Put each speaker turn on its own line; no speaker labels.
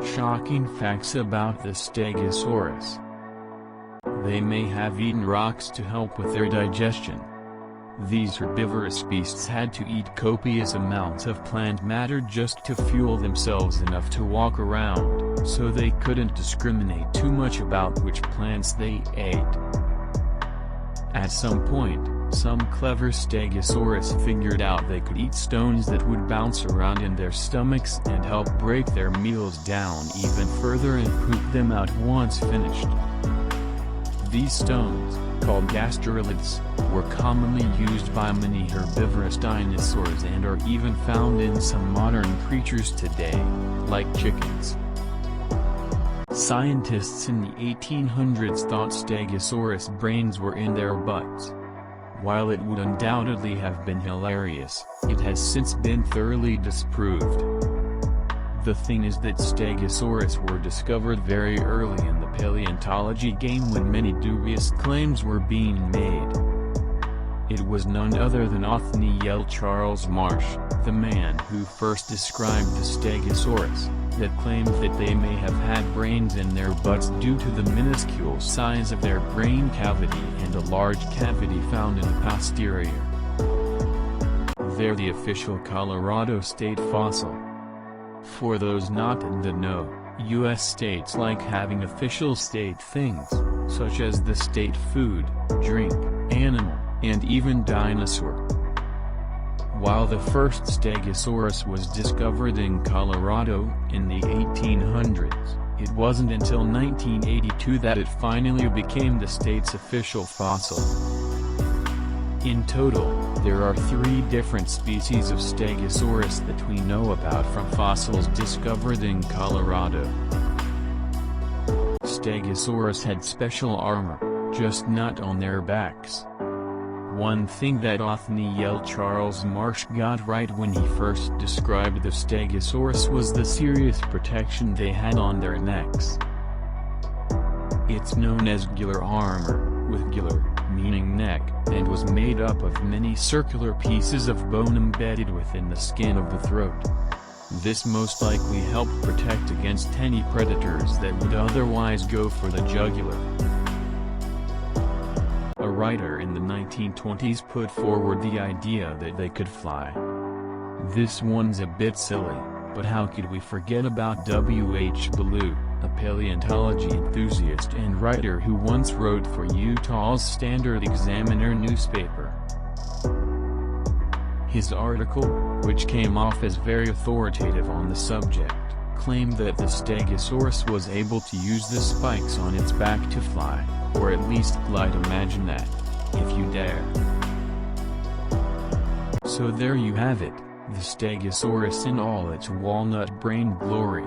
Shocking facts about the Stegosaurus. They may have eaten rocks to help with their digestion. These herbivorous beasts had to eat copious amounts of plant matter just to fuel themselves enough to walk around, so they couldn't discriminate too much about which plants they ate. At some point, some clever Stegosaurus figured out they could eat stones that would bounce around in their stomachs and help break their meals down even further and poop them out once finished. These stones, called gastroliths, were commonly used by many herbivorous dinosaurs and are even found in some modern creatures today, like chickens. Scientists in the 1800s thought Stegosaurus brains were in their butts. While it would undoubtedly have been hilarious, it has since been thoroughly disproved. The thing is that Stegosaurus were discovered very early in the paleontology game when many dubious claims were being made. It was none other than Othniel Charles Marsh, the man who first described the Stegosaurus, that claimed that they may have had brains in their butts due to the minuscule size of their brain cavity and a large cavity found in the posterior. They're the official Colorado state fossil. For those not in the know, U.S. states like having official state things, such as the state food, drink, animal, and even dinosaur. While the first Stegosaurus was discovered in Colorado in the 1800s, it wasn't until 1982 that it finally became the state's official fossil. In total, there are 3 different species of Stegosaurus that we know about from fossils discovered in Colorado. Stegosaurus had special armor, just not on their backs. One thing that Othniel Charles Marsh got right when he first described the Stegosaurus was the serious protection they had on their necks. It's known as gular armor, with gular, meaning neck, and was made up of many circular pieces of bone embedded within the skin of the throat. This most likely helped protect against any predators that would otherwise go for the jugular. A writer in the 1920s put forward the idea that they could fly. This one's a bit silly, but how could we forget about W.H. Ballou, a paleontology enthusiast and writer who once wrote for Utah's Standard Examiner newspaper. His article, which came off as very authoritative on the subject, claimed that the Stegosaurus was able to use the spikes on its back to fly, or at least glide. Imagine that, if you dare. So there you have it, the Stegosaurus in all its walnut brain glory.